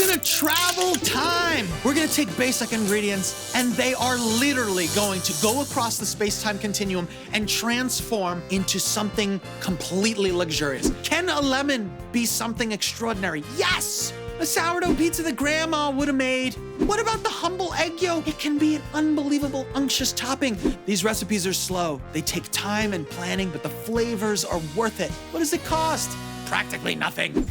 gonna travel time. We're gonna take basic ingredients and they are literally going to go across the space-time continuum and transform into something completely luxurious. Can a lemon be something extraordinary? Yes! A sourdough pizza that grandma would have made. What about the humble egg yolk? It can be an unbelievable unctuous topping. These recipes are slow. They take time and planning, but the flavors are worth it. What does it cost? Practically nothing.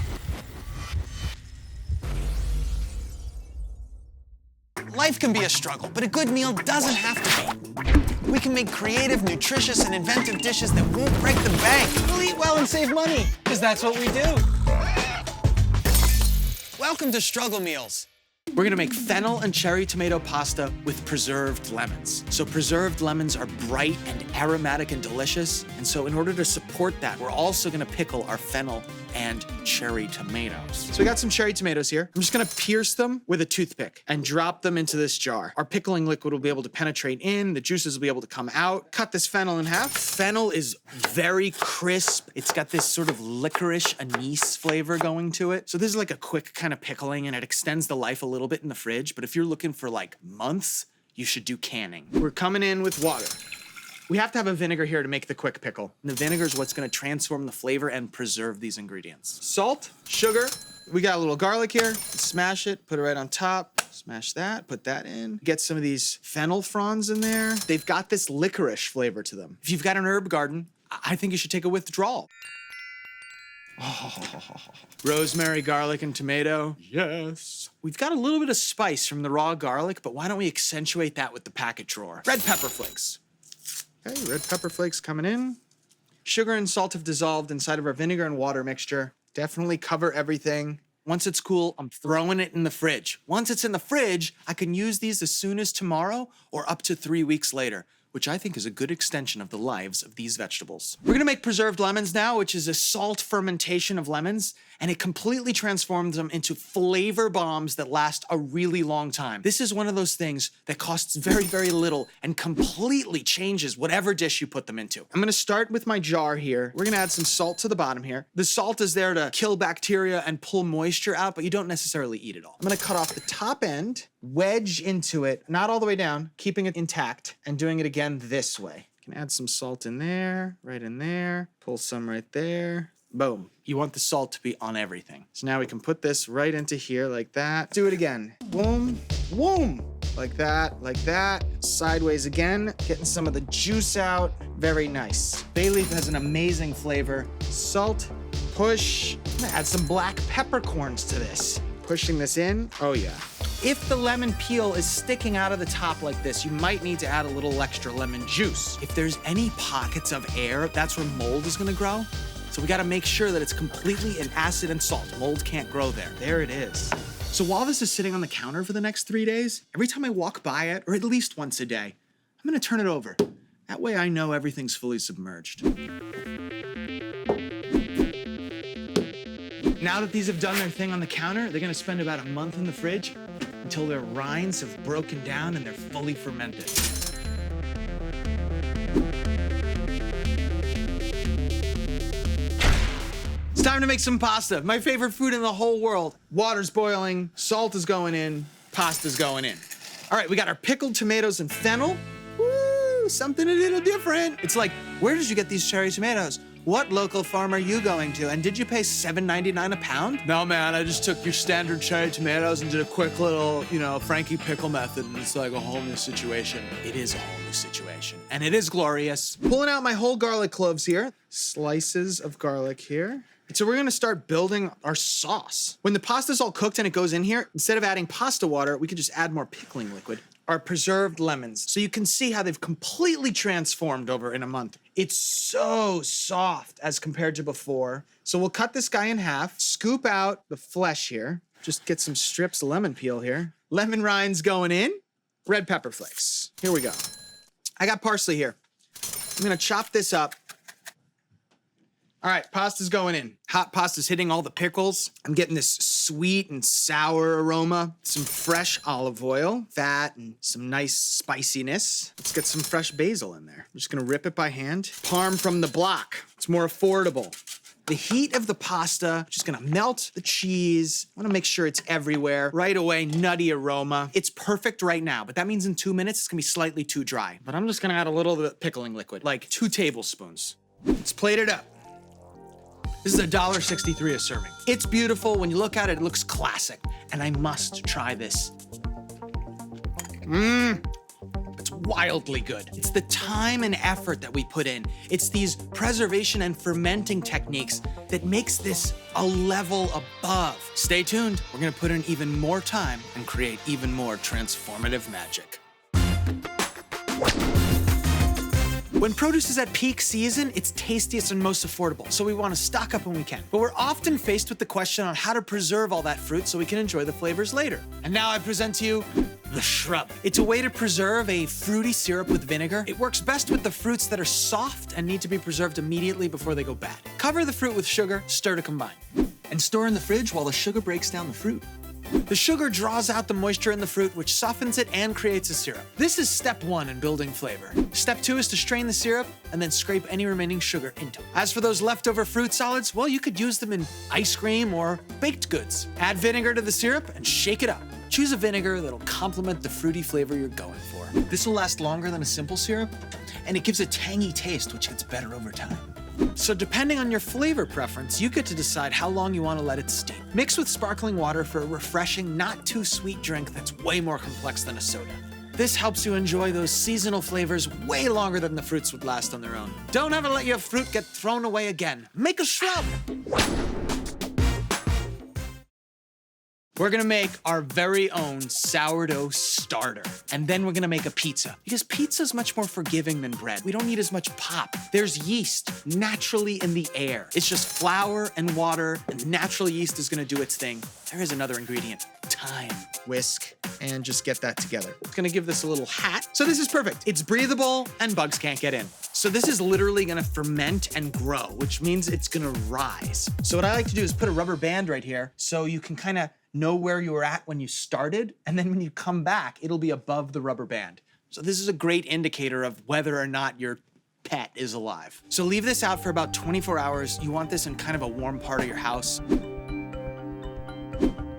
Life can be a struggle, but a good meal doesn't have to be. We can make creative, nutritious, and inventive dishes that won't break the bank. We'll eat well and save money, because that's what we do. Welcome to Struggle Meals. We're gonna make fennel and cherry tomato pasta with preserved lemons. So preserved lemons are bright and aromatic and delicious. And so in order to support that, we're also gonna pickle our fennel and cherry tomatoes. So we got some cherry tomatoes here. I'm just gonna pierce them with a toothpick and drop them into this jar. Our pickling liquid will be able to penetrate in, the juices will be able to come out. Cut this fennel in half. Fennel is very crisp. It's got this sort of licorice anise flavor going to it. So this is like a quick kind of pickling and it extends the life a little bit in the fridge, but if you're looking for like months, you should do canning. We're coming in with water. We have to have a vinegar here to make the quick pickle. And the vinegar is what's gonna transform the flavor and preserve these ingredients. Salt, sugar, we got a little garlic here. Smash it, put it right on top. Smash that, put that in. Get some of these fennel fronds in there. They've got this licorice flavor to them. If you've got an herb garden, I think you should take a withdrawal. Oh, rosemary, garlic, and tomato. Yes. We've got a little bit of spice from the raw garlic, but why don't we accentuate that with the packet drawer? Red pepper flakes. Okay, red pepper flakes coming in. Sugar and salt have dissolved inside of our vinegar and water mixture. Definitely cover everything. Once it's cool, I'm throwing it in the fridge. Once it's in the fridge, I can use these as soon as tomorrow or up to 3 weeks later, which I think is a good extension of the lives of these vegetables. We're gonna make preserved lemons now, which is a salt fermentation of lemons, and it completely transforms them into flavor bombs that last a really long time. This is one of those things that costs very, very little and completely changes whatever dish you put them into. I'm gonna start with my jar here. We're gonna add some salt to the bottom here. The salt is there to kill bacteria and pull moisture out, but you don't necessarily eat it all. I'm gonna cut off the top end, wedge into it, not all the way down, keeping it intact, and doing it again this way. You can add some salt in there, right in there, pull some right there. Boom. You want the salt to be on everything. So now we can put this right into here like that. Do it again. Boom, boom. Like that, sideways again, getting some of the juice out. Very nice. Bay leaf has an amazing flavor. Salt, push. I'm gonna add some black peppercorns to this. Pushing this in, oh yeah. If the lemon peel is sticking out of the top like this, you might need to add a little extra lemon juice. If there's any pockets of air, that's where mold is gonna grow. So we gotta make sure that it's completely in acid and salt. Mold can't grow there. There it is. So while this is sitting on the counter for the next 3 days, every time I walk by it, or at least once a day, I'm gonna turn it over. That way I know everything's fully submerged. Now that these have done their thing on the counter, they're gonna spend about a month in the fridge until their rinds have broken down and they're fully fermented. It's time to make some pasta. My favorite food in the whole world. Water's boiling, salt is going in, pasta's going in. All right, we got our pickled tomatoes and fennel. Woo, something a little different. It's like, where did you get these cherry tomatoes? What local farm are you going to? And did you pay $7.99 a pound? No, man, I just took your standard cherry tomatoes and did a quick little, Frankie pickle method, and it's like a whole new situation. It is a whole new situation, and it is glorious. Pulling out my whole garlic cloves here. Slices of garlic here. So we're gonna start building our sauce. When the pasta's all cooked and it goes in here, instead of adding pasta water, we can just add more pickling liquid. Our preserved lemons. So you can see how they've completely transformed over in a month. It's so soft as compared to before. So we'll cut this guy in half, scoop out the flesh here, just get some strips of lemon peel here. Lemon rinds going in, red pepper flakes. Here we go. I got parsley here. I'm gonna chop this up. All right, pasta's going in. Hot pasta's hitting all the pickles. I'm getting this sweet and sour aroma. Some fresh olive oil, fat, and some nice spiciness. Let's get some fresh basil in there. I'm just gonna rip it by hand. Parm from the block. It's more affordable. The heat of the pasta, just gonna melt the cheese. I wanna make sure it's everywhere. Right away, nutty aroma. It's perfect right now, but that means in 2 minutes, it's gonna be slightly too dry. But I'm just gonna add a little bit of pickling liquid, like 2 tablespoons. Let's plate it up. This is $1.63 a serving. It's beautiful. When you look at it, it looks classic. And I must try this. It's wildly good. It's the time and effort that we put in. It's these preservation and fermenting techniques that makes this a level above. Stay tuned. We're gonna put in even more time and create even more transformative magic. When produce is at peak season, it's tastiest and most affordable, so we want to stock up when we can. But we're often faced with the question on how to preserve all that fruit so we can enjoy the flavors later. And now I present to you the shrub. It's a way to preserve a fruity syrup with vinegar. It works best with the fruits that are soft and need to be preserved immediately before they go bad. Cover the fruit with sugar, stir to combine. And store in the fridge while the sugar breaks down the fruit. The sugar draws out the moisture in the fruit, which softens it and creates a syrup. This is step 1 in building flavor. Step 2 is to strain the syrup and then scrape any remaining sugar into it. As for those leftover fruit solids, well, you could use them in ice cream or baked goods. Add vinegar to the syrup and shake it up. Choose a vinegar that'll complement the fruity flavor you're going for. This will last longer than a simple syrup, and it gives a tangy taste, which gets better over time. So depending on your flavor preference, you get to decide how long you want to let it steep. Mix with sparkling water for a refreshing, not too sweet drink that's way more complex than a soda. This helps you enjoy those seasonal flavors way longer than the fruits would last on their own. Don't ever let your fruit get thrown away again. Make a shrub. We're gonna make our very own sourdough starter. And then we're gonna make a pizza. Because pizza's much more forgiving than bread. We don't need as much pop. There's yeast naturally in the air. It's just flour and water, and natural yeast is gonna do its thing. There is another ingredient, thyme. Whisk, and just get that together. It's gonna give this a little hat. So this is perfect. It's breathable, and bugs can't get in. So this is literally gonna ferment and grow, which means it's gonna rise. So what I like to do is put a rubber band right here, so you can kind of know where you were at when you started, and then when you come back, it'll be above the rubber band. So this is a great indicator of whether or not your pet is alive. So leave this out for about 24 hours. You want this in kind of a warm part of your house.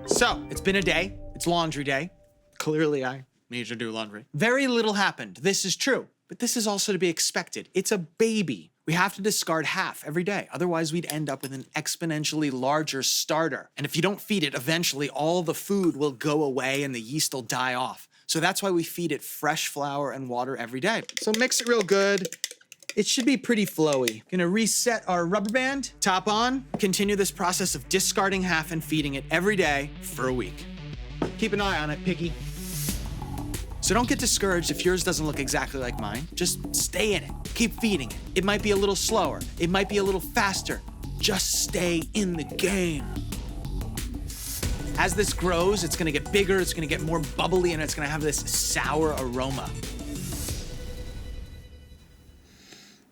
So it's been a day. It's laundry day. Clearly I need to do laundry. Very little happened. This is true, but this is also to be expected. It's a baby. We have to discard half every day. Otherwise, we'd end up with an exponentially larger starter. And if you don't feed it, eventually all the food will go away and the yeast will die off. So that's why we feed it fresh flour and water every day. So mix it real good. It should be pretty flowy. Gonna reset our rubber band, top on, continue this process of discarding half and feeding it every day for a week. Keep an eye on it, Piggy. So don't get discouraged if yours doesn't look exactly like mine. Just stay in it. Keep feeding it. It might be a little slower. It might be a little faster. Just stay in the game. As this grows, it's gonna get bigger, it's gonna get more bubbly, and it's gonna have this sour aroma.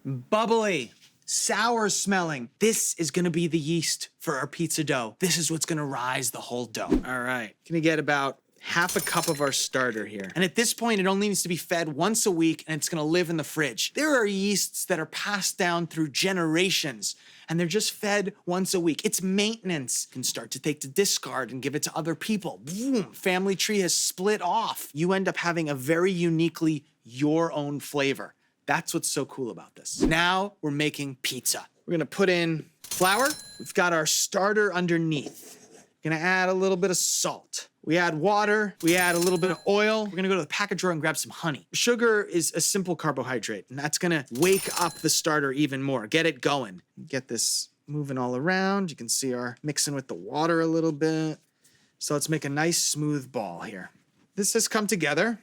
Bubbly, sour smelling. This is gonna be the yeast for our pizza dough. This is what's gonna rise the whole dough. All right, gonna get about half a cup of our starter here. And at this point, it only needs to be fed once a week, and it's gonna live in the fridge. There are yeasts that are passed down through generations, and they're just fed once a week. It's maintenance. You can start to take the discard and give it to other people. Boom, family tree has split off. You end up having a very uniquely your own flavor. That's what's so cool about this. Now we're making pizza. We're gonna put in flour. We've got our starter underneath. Gonna add a little bit of salt. We add water, we add a little bit of oil. We're gonna go to the package drawer and grab some honey. Sugar is a simple carbohydrate, and that's gonna wake up the starter even more, get it going. Get this moving all around. You can see our mixing with the water a little bit. So let's make a nice smooth ball here. This has come together.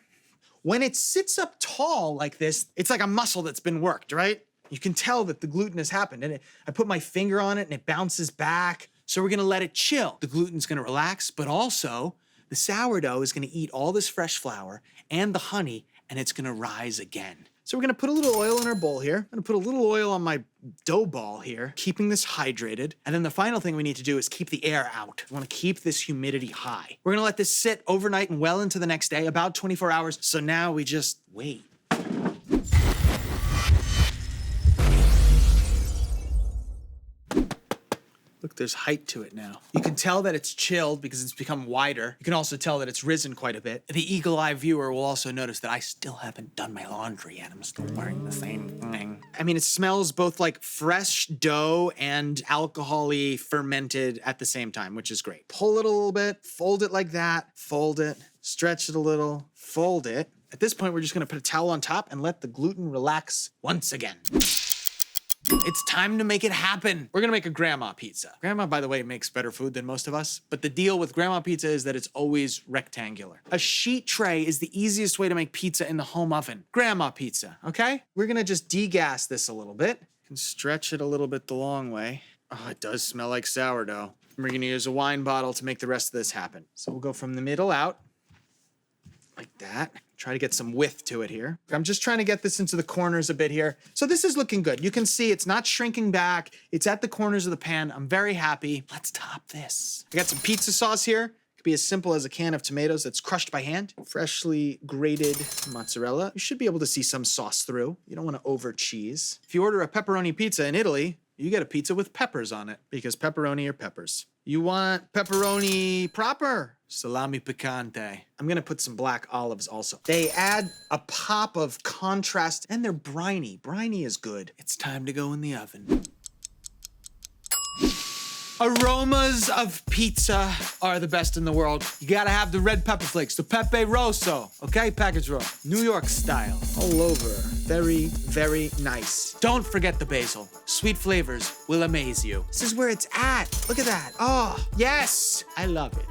When it sits up tall like this, it's like a muscle that's been worked, right? You can tell that the gluten has happened. And I put my finger on it and it bounces back. So we're gonna let it chill. The gluten's gonna relax, but also the sourdough is gonna eat all this fresh flour and the honey, and it's gonna rise again. So we're gonna put a little oil in our bowl here. I'm gonna put a little oil on my dough ball here, keeping this hydrated. And then the final thing we need to do is keep the air out. We wanna keep this humidity high. We're gonna let this sit overnight and well into the next day, about 24 hours. So now we just wait. Look, there's height to it now. You can tell that it's chilled because it's become wider. You can also tell that it's risen quite a bit. The eagle-eye viewer will also notice that I still haven't done my laundry yet. I'm still wearing the same thing. I mean, it smells both like fresh dough and alcohol-y fermented at the same time, which is great. Pull it a little bit, fold it like that, fold it, stretch it a little, fold it. At this point, we're just gonna put a towel on top and let the gluten relax once again. It's time to make it happen. We're gonna make a grandma pizza. Grandma, by the way, makes better food than most of us, but the deal with grandma pizza is that it's always rectangular. A sheet tray is the easiest way to make pizza in the home oven. Grandma pizza, okay? We're gonna just degas this a little bit and stretch it a little bit the long way. Oh, it does smell like sourdough. And we're gonna use a wine bottle to make the rest of this happen. So we'll go from the middle out, like that. Try to get some width to it here. I'm just trying to get this into the corners a bit here. So this is looking good. You can see it's not shrinking back. It's at the corners of the pan. I'm very happy. Let's top this. I got some pizza sauce here. It could be as simple as a can of tomatoes that's crushed by hand. Freshly grated mozzarella. You should be able to see some sauce through. You don't want to over cheese. If you order a pepperoni pizza in Italy, you get a pizza with peppers on it because pepperoni are peppers. You want pepperoni proper? Salami picante. I'm gonna put some black olives also. They add a pop of contrast and they're briny. Briny is good. It's time to go in the oven. Aromas of pizza are the best in the world. You gotta have the red pepper flakes, the Pepe Rosso, okay? Package roll. New York style. All over. Very, very nice. Don't forget the basil. Sweet flavors will amaze you. This is where it's at. Look at that. Oh, yes. I love it.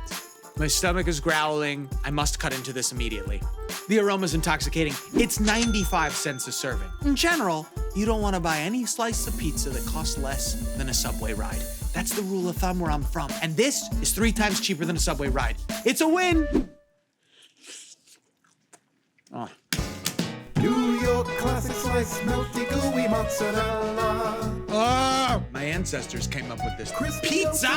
My stomach is growling. I must cut into this immediately. The aroma's intoxicating. It's 95 cents a serving. In general, you don't want to buy any slice of pizza that costs less than a Subway ride. That's the rule of thumb where I'm from. And this is 3 times cheaper than a Subway ride. It's a win! Oh. New York classic slice, melty gooey mozzarella. Oh! My ancestors came up with this. Crispy Pizza!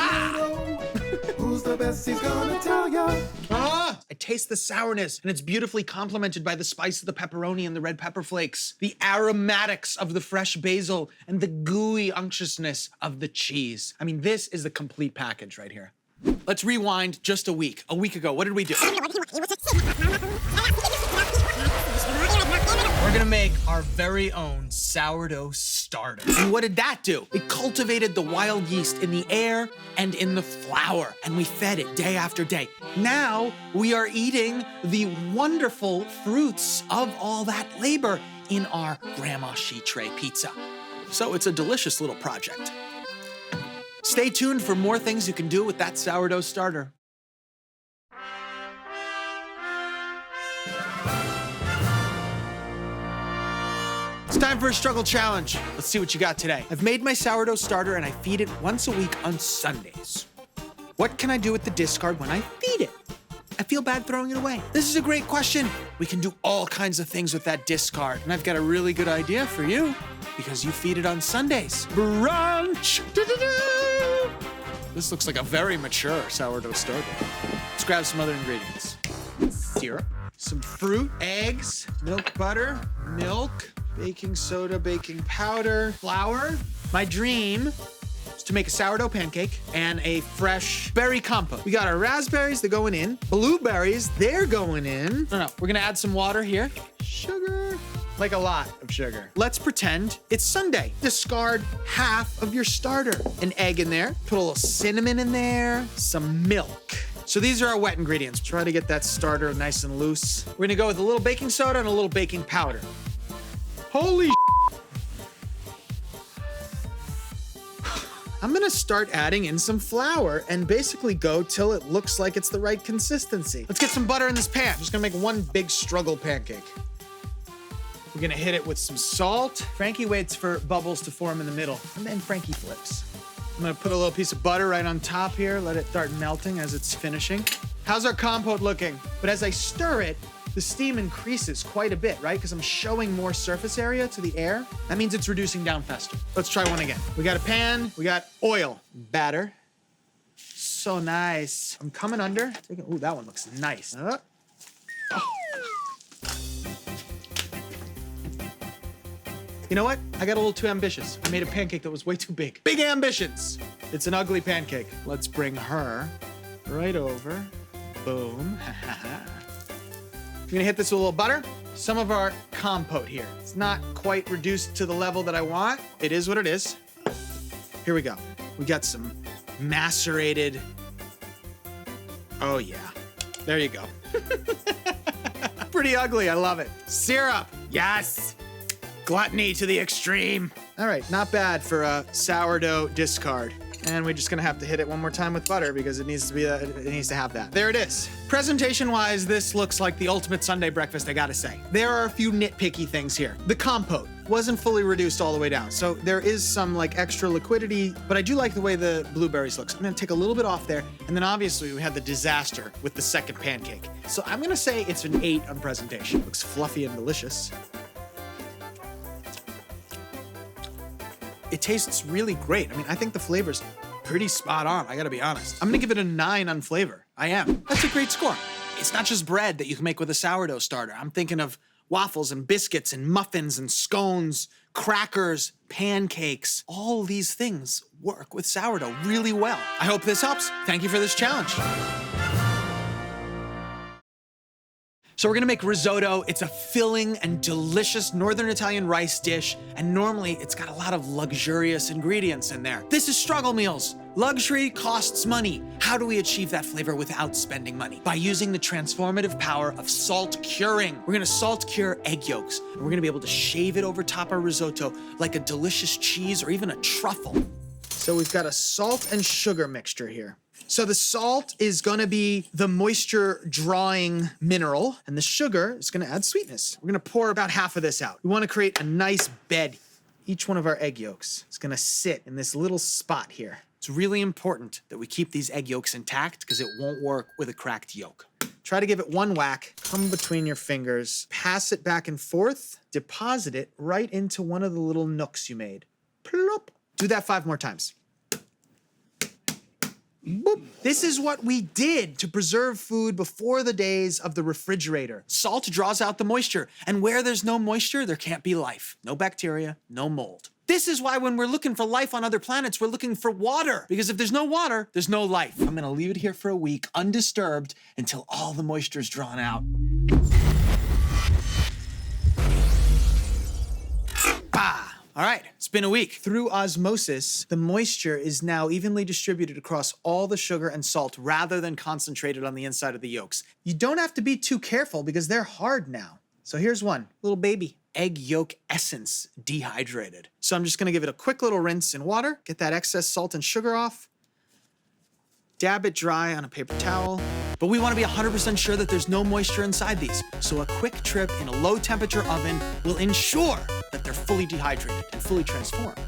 Who's the best, he's gonna tell ya. Ah! I taste the sourness, and it's beautifully complemented by the spice of the pepperoni and the red pepper flakes, the aromatics of the fresh basil, and the gooey unctuousness of the cheese. I mean, this is the complete package right here. Let's rewind just a week. A week ago, what did we do? We're gonna make our very own sourdough starter. And what did that do? It cultivated the wild yeast in the air and in the flour, and we fed it day after day. Now we are eating the wonderful fruits of all that labor in our grandma sheet tray pizza. So it's a delicious little project. Stay tuned for more things you can do with that sourdough starter. It's time for a struggle challenge. Let's see what you got today. I've made my sourdough starter and I feed it once a week on Sundays. What can I do with the discard when I feed it? I feel bad throwing it away. This is a great question. We can do all kinds of things with that discard. And I've got a really good idea for you because you feed it on Sundays. Brunch! Do-do-do! This looks like a very mature sourdough starter. Let's grab some other ingredients. Syrup, some fruit, eggs, milk butter, milk, baking soda, baking powder, flour. My dream is to make a sourdough pancake and a fresh berry compote. We got our raspberries, they're going in. Blueberries, they're going in. No, we're gonna add some water here. Sugar, like a lot of sugar. Let's pretend it's Sunday. Discard half of your starter. An egg in there, put a little cinnamon in there, some milk. So these are our wet ingredients. Try to get that starter nice and loose. We're gonna go with a little baking soda and a little baking powder. Holy I'm gonna start adding in some flour and basically go till it looks like it's the right consistency. Let's get some butter in this pan. I'm just gonna make one big struggle pancake. We're gonna hit it with some salt. Frankie waits for bubbles to form in the middle, and then Frankie flips. I'm gonna put a little piece of butter right on top here, let it start melting as it's finishing. How's our compote looking? But as I stir it, the steam increases quite a bit, right? Because I'm showing more surface area to the air. That means it's reducing down faster. Let's try one again. We got a pan, we got oil, batter. So nice. I'm coming under. Ooh, that one looks nice. Oh. You know what? I got a little too ambitious. I made a pancake that was way too big. Big ambitions. It's an ugly pancake. Let's bring her right over. Boom. I'm gonna hit this with a little butter. Some of our compote here. It's not quite reduced to the level that I want. It is what it is. Here we go. We got some macerated. Oh yeah, there you go. Pretty ugly, I love it. Syrup, yes. Gluttony to the extreme. All right, not bad for a sourdough discard. And we're just gonna have to hit it one more time with butter because it needs to be it needs to have that. There it is. Presentation-wise, this looks like the ultimate Sunday breakfast, I gotta say. There are a few nitpicky things here. The compote wasn't fully reduced all the way down, so there is some like extra liquidity, but I do like the way the blueberries look. So I'm gonna take a little bit off there, and then obviously we had the disaster with the second pancake. So I'm gonna say it's an 8 on presentation. Looks fluffy and delicious. It tastes really great. I mean, I think the flavor's pretty spot on, I gotta be honest. I'm gonna give it a 9 on flavor. I am. That's a great score. It's not just bread that you can make with a sourdough starter. I'm thinking of waffles and biscuits and muffins and scones, crackers, pancakes. All these things work with sourdough really well. I hope this helps. Thank you for this challenge. So we're gonna make risotto. It's a filling and delicious Northern Italian rice dish, and normally it's got a lot of luxurious ingredients in there. This is Struggle Meals. Luxury costs money. How do we achieve that flavor without spending money? By using the transformative power of salt curing. We're gonna salt cure egg yolks, and we're gonna be able to shave it over top our risotto like a delicious cheese or even a truffle. So we've got a salt and sugar mixture here. So the salt is gonna be the moisture drawing mineral, and the sugar is gonna add sweetness. We're gonna pour about half of this out. We wanna create a nice bed. Each one of our egg yolks is gonna sit in this little spot here. It's really important that we keep these egg yolks intact because it won't work with a cracked yolk. Try to give it one whack, come between your fingers, pass it back and forth, deposit it right into one of the little nooks you made. Plop. Do that 5 more times. Boop. This is what we did to preserve food before the days of the refrigerator. Salt draws out the moisture, and where there's no moisture, there can't be life. No bacteria, no mold. This is why when we're looking for life on other planets, we're looking for water. Because if there's no water, there's no life. I'm gonna leave it here for a week, undisturbed, until all the moisture is drawn out. Bah! All right, it's been a week. Through osmosis, the moisture is now evenly distributed across all the sugar and salt rather than concentrated on the inside of the yolks. You don't have to be too careful because they're hard now. So here's one, little baby. Egg yolk essence, dehydrated. So I'm just gonna give it a quick little rinse in water, get that excess salt and sugar off, dab it dry on a paper towel. But we wanna be 100% sure that there's no moisture inside these. So a quick trip in a low temperature oven will ensure that they're fully dehydrated and fully transformed.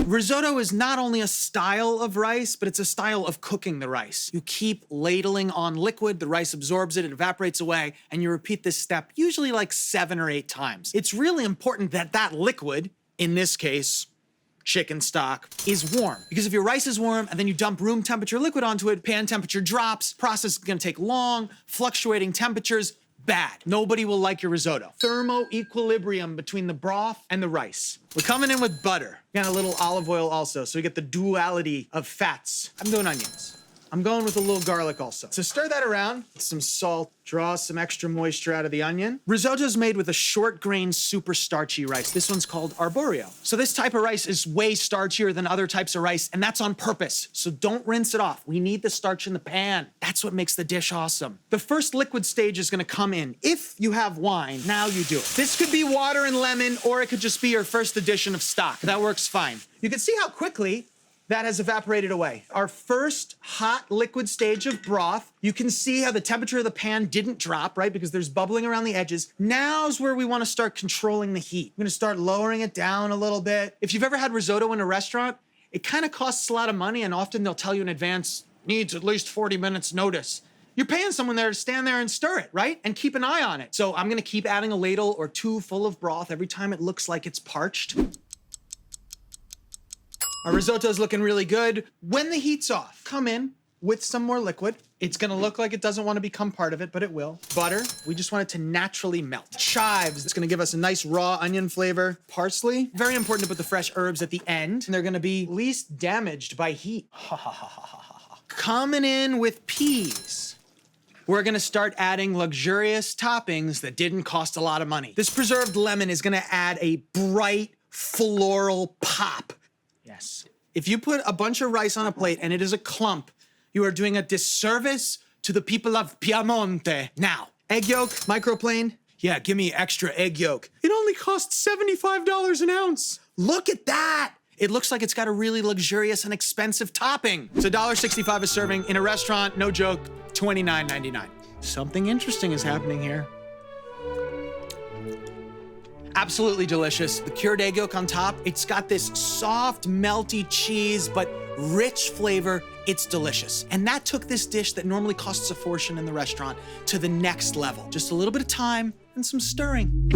Risotto is not only a style of rice, but it's a style of cooking the rice. You keep ladling on liquid, the rice absorbs it, it evaporates away, and you repeat this step usually like 7 or 8 times. It's really important that that liquid, in this case, chicken stock, is warm. Because if your rice is warm and then you dump room temperature liquid onto it, pan temperature drops, process is gonna take long, fluctuating temperatures, bad. Nobody will like your risotto. Thermo equilibrium between the broth and the rice. We're coming in with butter. And a little olive oil also, so we get the duality of fats. I'm doing onions. I'm going with a little garlic also. So stir that around, some salt, draw some extra moisture out of the onion. Risotto's made with a short grain, super starchy rice. This one's called arborio. So this type of rice is way starchier than other types of rice, and that's on purpose. So don't rinse it off. We need the starch in the pan. That's what makes the dish awesome. The first liquid stage is gonna come in. If you have wine, now you do it. This could be water and lemon, or it could just be your first addition of stock. That works fine. You can see how quickly that has evaporated away. Our first hot liquid stage of broth, you can see how the temperature of the pan didn't drop, right? Because there's bubbling around the edges. Now's where we wanna start controlling the heat. We're gonna start lowering it down a little bit. If you've ever had risotto in a restaurant, it kinda costs a lot of money, and often they'll tell you in advance, needs at least 40 minutes notice. You're paying someone there to stand there and stir it, right? And keep an eye on it. So I'm gonna keep adding a ladle or 2 full of broth every time it looks like it's parched. Our risotto's looking really good. When the heat's off, come in with some more liquid. It's gonna look like it doesn't want to become part of it, but it will. Butter, we just want it to naturally melt. Chives, it's gonna give us a nice raw onion flavor. Parsley, very important to put the fresh herbs at the end. And they're gonna be least damaged by heat. Coming in with peas. We're gonna start adding luxurious toppings that didn't cost a lot of money. This preserved lemon is gonna add a bright floral pop. Yes. If you put a bunch of rice on a plate and it is a clump, you are doing a disservice to the people of Piemonte. Now, egg yolk, microplane. Yeah, give me extra egg yolk. It only costs $75 an ounce. Look at that. It looks like it's got a really luxurious and expensive topping. It's $1.65 a serving. In a restaurant, no joke, $29.99. Something interesting is happening here. Absolutely delicious. The cured egg yolk on top, it's got this soft, melty cheese, but rich flavor. It's delicious. And that took this dish that normally costs a fortune in the restaurant to the next level. Just a little bit of time and some stirring.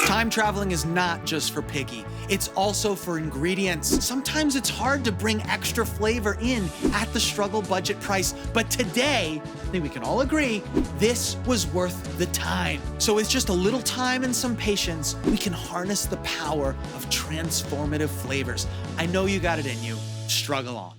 Time traveling is not just for Piggy. It's also for ingredients. Sometimes it's hard to bring extra flavor in at the struggle budget price, but today, I think we can all agree, this was worth the time. So with just a little time and some patience, we can harness the power of transformative flavors. I know you got it in you. Struggle on.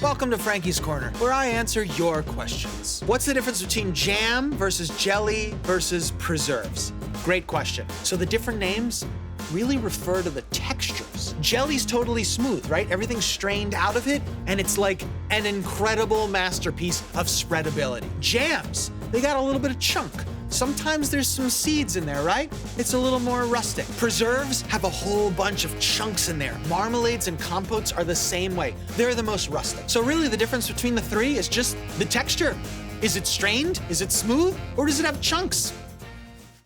Welcome to Frankie's Corner, where I answer your questions. What's the difference between jam versus jelly versus preserves? Great question. So the different names really refer to the textures. Jelly's totally smooth, right? Everything's strained out of it, and it's like an incredible masterpiece of spreadability. Jams, they got a little bit of chunk. Sometimes there's some seeds in there, right? It's a little more rustic. Preserves have a whole bunch of chunks in there. Marmalades and compotes are the same way. They're the most rustic. So really the difference between the three is just the texture. Is it strained? Is it smooth? Or does it have chunks?